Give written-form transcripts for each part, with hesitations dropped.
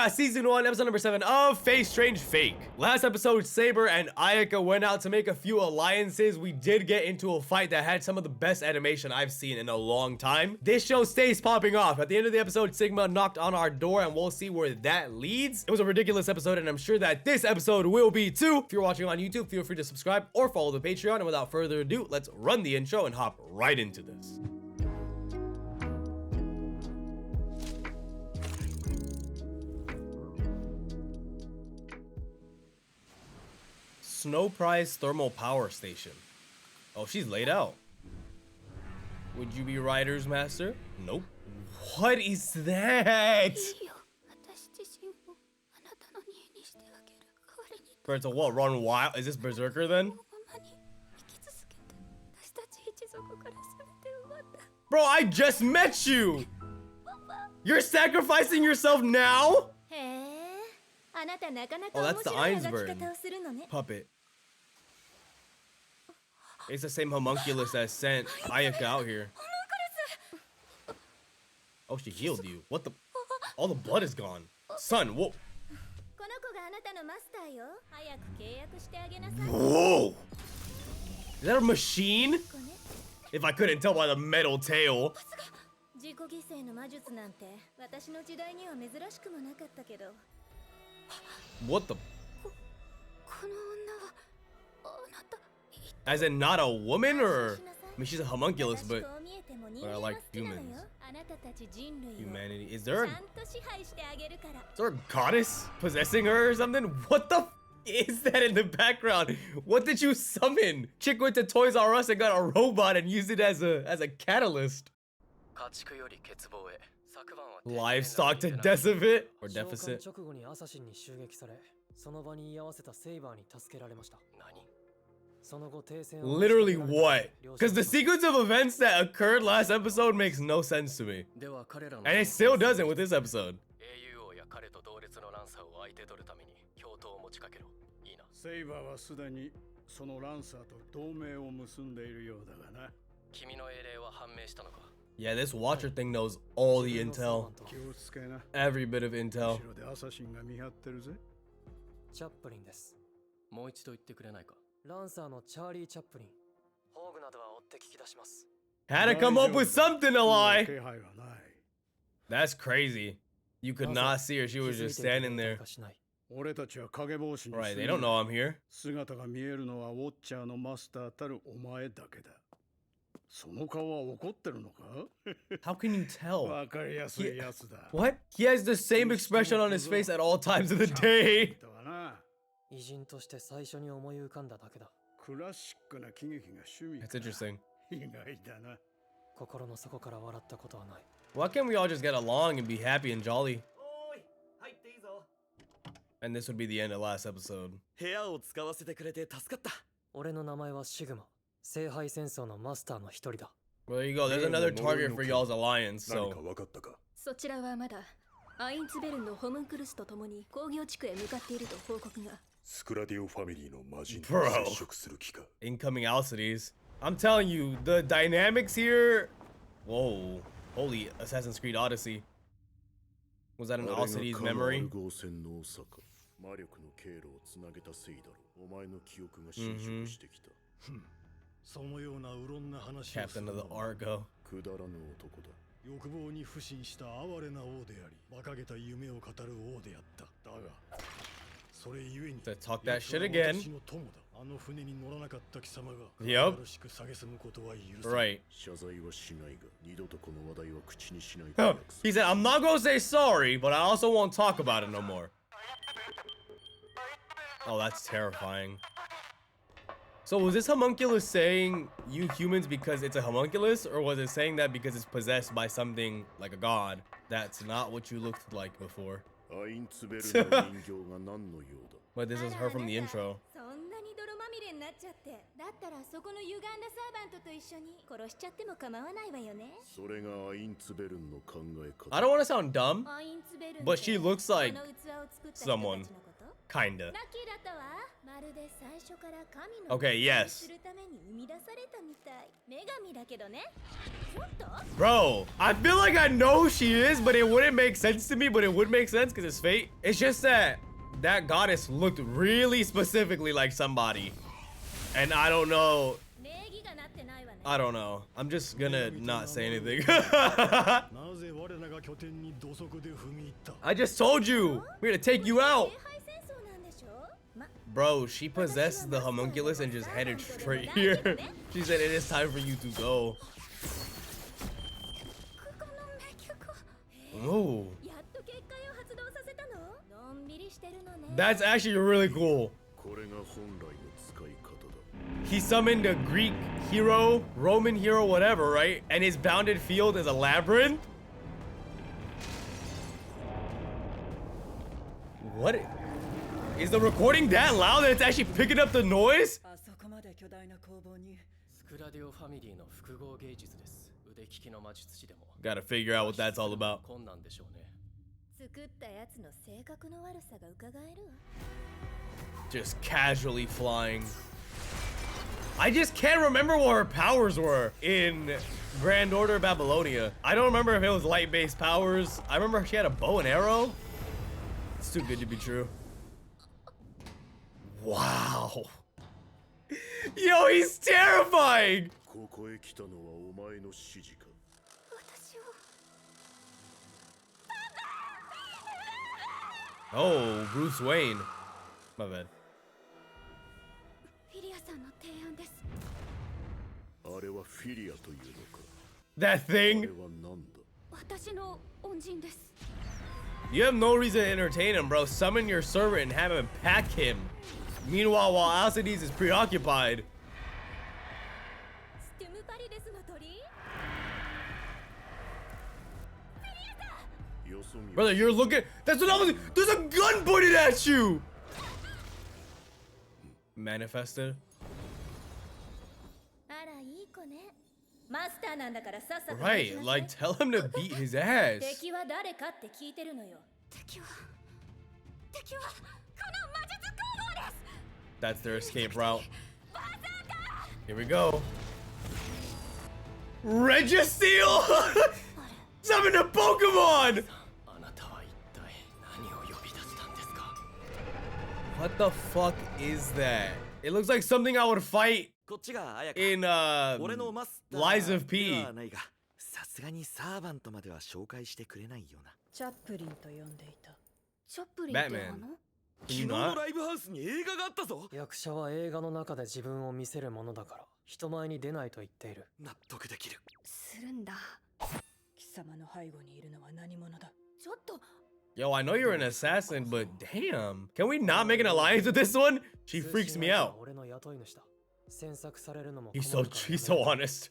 got season 1, episode number 7 of Face Strange Fake. Last episode, Saber and Ayaka went out to make a few alliances. We did get into a fight that had some of the best animation I've seen in a long time. This show stays popping off. At the end of the episode, Sigma knocked on our door and we'll see where that leads. It was a ridiculous episode and I'm sure that this episode will be too. If you're watching on YouTube, feel free to subscribe or follow the Patreon. And without further ado, let's run the intro and hop right into this. Snow Prize Thermal Power Station. Oh, she's laid out. Would you be Rider's Master? Nope. What is that? For it to what? Run wild? Is this Berserker then? Bro, I just met you! You're sacrificing yourself now? Oh, that's the Einsberg puppet. It's the same homunculus that sent Ayaka out here. Oh, she healed you. What the? All the blood is gone. Son, whoa. Whoa! Is that a machine? If I couldn't tell by the metal tail. What the? As in not a woman, or? I mean, she's a homunculus, but I like humans. Humanity. Is there a goddess possessing her or something? What the is that in the background? What did you summon? Chick went to Toys R Us and got a robot and used it as a catalyst. Livestock to decimate or deficit. Literally what? Because the sequence of events that occurred last episode makes no sense to me. And it still doesn't with this episode. Yeah, this Watcher thing knows all the intel. Every bit of intel. Had to come up with something to lie. That's crazy. You could not see her. She was just standing there. Right, they don't know I'm here. How can you tell? What? He has the same expression on his face at all times of the day. That's interesting. Why can't we all just get along and be happy and jolly? And this would be the end of last episode. Well, there you go. There's another target for y'all's alliance, so. Bro. Incoming Alcides. I'm telling you, the dynamics here. Whoa. Holy Assassin's Creed Odyssey. Was that an Alcides memory? Captain of the Argo. To talk that shit again. Yep. Right. He said, I'm not gonna say sorry, but I also won't talk about it no more. Oh, that's terrifying. So was this homunculus saying you humans because it's a homunculus, or was it saying that because it's possessed by something like a god? That's not what you looked like before. But this is her from the intro. I don't want to sound dumb, but she looks like someone. Kinda. Okay, yes. Bro, I feel like I know who she is, but it wouldn't make sense to me, but it would make sense because it's fate. It's just that that goddess looked really specifically like somebody. And I don't know. I don't know. I'm just gonna not say anything. I just told you. We're gonna take you out. Bro, she possessed the homunculus and just headed straight here. She said it is time for you to go. Oh. That's actually really cool. He summoned a Greek hero, Roman hero, whatever, right? And his bounded field is a labyrinth? What? Is the recording that loud that it's actually picking up the noise? Gotta figure out what that's all about. Just casually flying. I just can't remember what her powers were in Grand Order Babylonia. I don't remember if it was light-based powers. I remember she had a bow and arrow. It's too good to be true. Wow. Yo, he's terrifying. Oh, Bruce Wayne. My bad. That thing? You have no reason to entertain him, bro. Summon your servant and have him pack him. Meanwhile, while Alcides is preoccupied. Brother, you're looking. That's what I was. There's a gun pointed at you. Manifested. Right, like tell him to beat his ass. That's their escape route. Here we go. Registeel! Summon a Pokemon! What the fuck is that? It looks like something I would fight in Lies of P. Batman. Can you not? Yo, I know you're an assassin, but damn. Can we not make an alliance with this one? She freaks me out. He's so honest.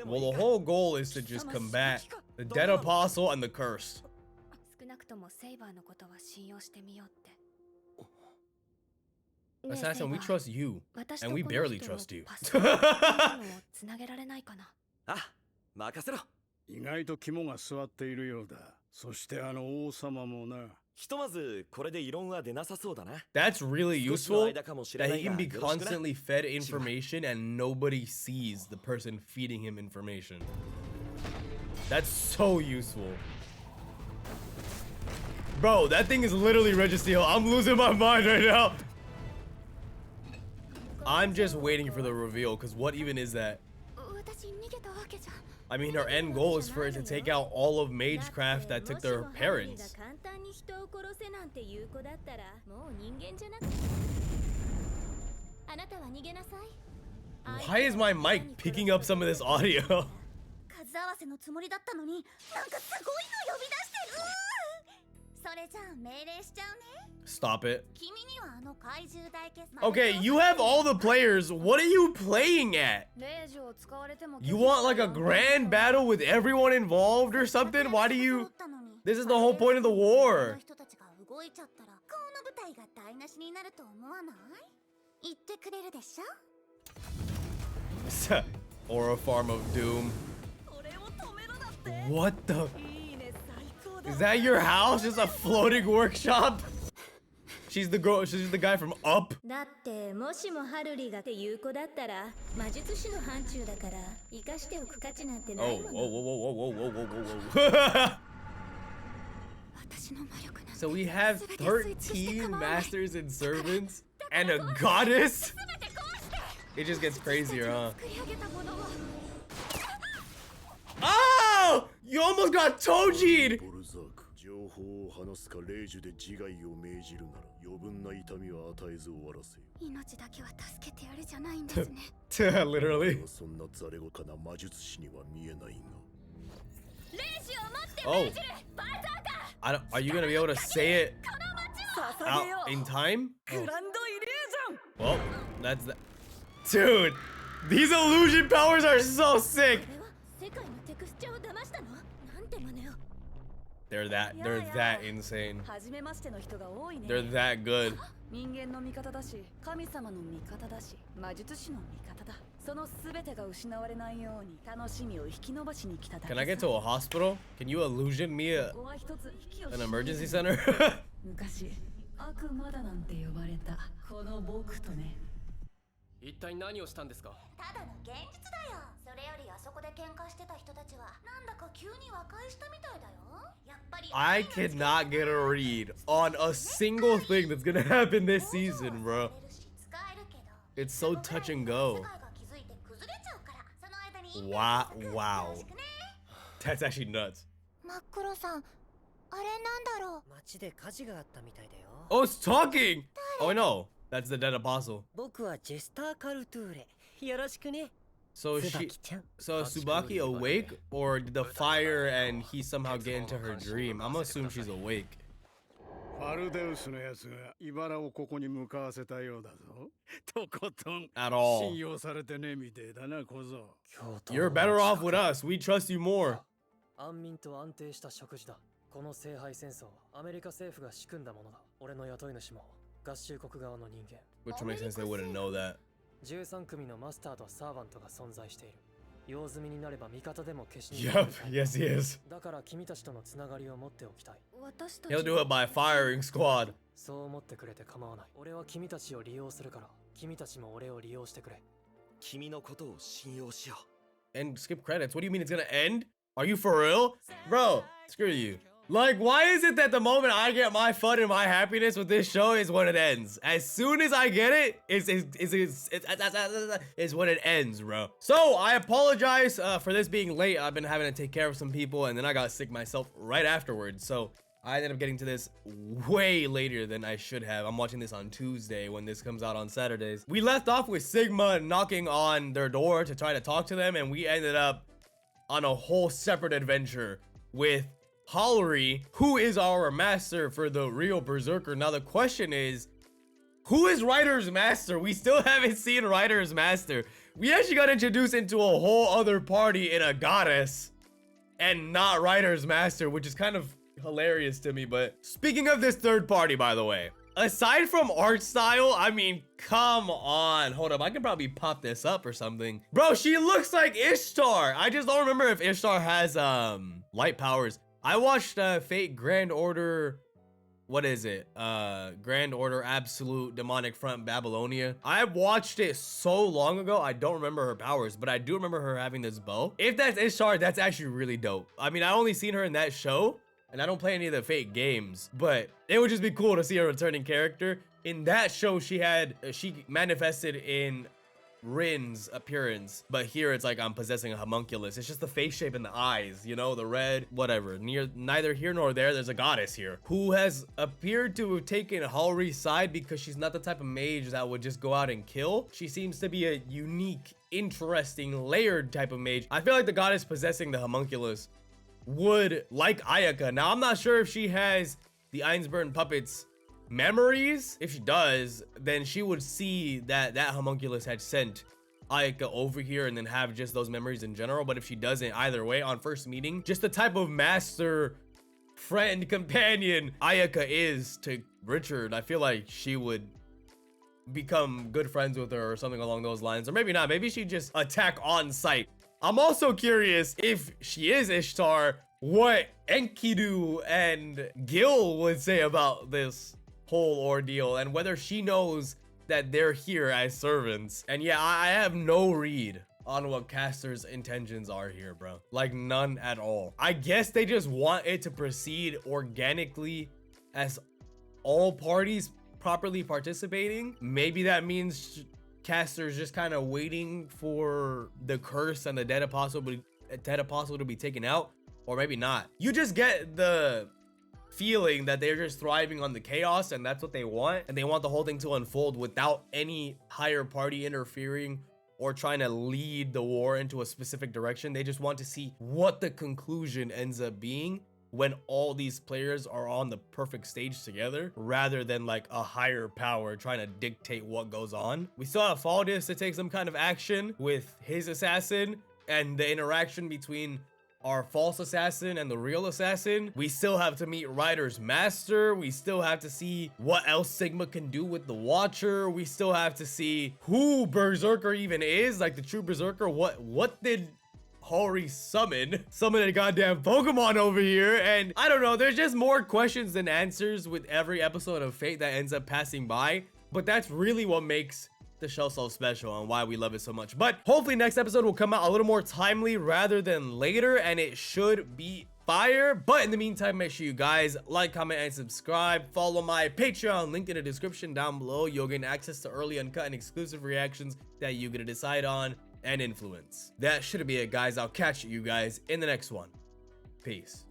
Well, the whole goal is to just combat the dead apostle and the curse. Assassin, we trust you, and we barely trust you. That's really useful, that he can be constantly fed information and nobody sees the person feeding him information. That's so useful. Bro, that thing is literally Registeel. I'm losing my mind right now. I'm just waiting for the reveal, because what even is that? I mean, her end goal is for it to take out all of Magecraft that took their parents. Why is my mic picking up some of this audio? Stop it. Okay, you have all the players. What are you playing at? You want like a grand battle with everyone involved or something? Why do you... This is the whole point of the war. Or a farm of doom. What the? Is that your house? Just a floating workshop? She's the girl, she's the guy from Up. Oh, whoa. So we have 13 masters and servants and a goddess? It just gets crazier, huh? Oh! You almost got Toji'd! Literally. Oh. Are you gonna be able to say it out in time? Oh. Well, that's the... Dude, these illusion powers are so sick. They're that insane. They're that good. Can I get to a hospital? Can you illusion me an emergency center? I cannot get a read on a single thing that's gonna happen this season, bro. It's so touch and go. Wow. That's actually nuts. Oh, it's talking! Oh, no. That's the dead apostle. So Tsubaki awake, or did the fire and he somehow get into her dream? I'm gonna assume she's awake. At all. You're better off with us. We trust you more. Which makes sense they wouldn't know that. Yup, yes he is. He'll do it by firing squad. And skip credits. What do you mean it's gonna end? Are you for real? Bro, screw you. Like, why is it that the moment I get my fun and my happiness with this show is when it ends? As soon as I get it, is when it ends, bro. So, I apologize for this being late. I've been having to take care of some people, and then I got sick myself right afterwards. So, I ended up getting to this way later than I should have. I'm watching this on Tuesday when this comes out on Saturdays. We left off with Sigma knocking on their door to try to talk to them, and we ended up on a whole separate adventure with Hallery, who is our master for the real Berserker. Now the question is, who is Ryder's master? We still haven't seen Ryder's master. We actually got introduced into a whole other party in a goddess and not Ryder's master, which is kind of hilarious to me. But speaking of this third party, by the way, aside from art style, I mean, come on. Hold up, I can probably pop this up or something. Bro, she looks like Ishtar. I just don't remember if Ishtar has light powers. I watched Fate Grand Order, what is it? Grand Order Absolute Demonic Front Babylonia. I watched it so long ago, I don't remember her powers, but I do remember her having this bow. If that's Ishtar, that's actually really dope. I mean, I only seen her in that show, and I don't play any of the Fate games, but it would just be cool to see a returning character. In that show, she manifested in Rin's appearance, but here it's like I'm possessing a homunculus. It's just the face shape and the eyes, you know, the red, whatever. Neither here nor there. There's a goddess here who has appeared to have taken Hallery's side because she's not the type of mage that would just go out and kill. She seems to be a unique, interesting, layered type of mage. I feel like the goddess possessing the homunculus would, like Ayaka. Now, I'm not sure if she has the Einsburn puppets memories. If she does, then she would see that homunculus had sent Ayaka over here and then have just those memories in general. But if she doesn't, either way, on first meeting, just the type of master, friend, companion Ayaka is to Richard, I feel like she would become good friends with her or something along those lines. Or maybe not. Maybe she just attack on sight. I'm also curious if she is Ishtar, what Enkidu and Gil would say about this whole ordeal and whether she knows that they're here as servants. And yeah, I have no read on what Caster's intentions are here, bro. Like, none at all. I guess they just want it to proceed organically as all parties properly participating. Maybe that means Caster's just kind of waiting for the curse and the dead apostle to be taken out, or maybe not. You just get the feeling that they're just thriving on the chaos and that's what they want, and they want the whole thing to unfold without any higher party interfering or trying to lead the war into a specific direction. They just want to see what the conclusion ends up being when all these players are on the perfect stage together, rather than like a higher power trying to dictate what goes on. We still have Faldis to take some kind of action with his assassin and the interaction between our false assassin and the real assassin. We still have to meet Ryder's master. We still have to see what else Sigma can do with the Watcher. We still have to see who Berserker even is, like the true Berserker. What did Hori summon a goddamn Pokemon over here? And I don't know, there's just more questions than answers with every episode of Fate that ends up passing by. But that's really what makes the show so special and why we love it so much. But hopefully next episode will come out a little more timely rather than later, and it should be fire. But in the meantime, make sure you guys like, comment, and subscribe. Follow my Patreon, link in the description down below. You'll gain access to early, uncut, and exclusive reactions that you get to decide on and influence. That should be it, guys. I'll catch you guys in the next one. Peace.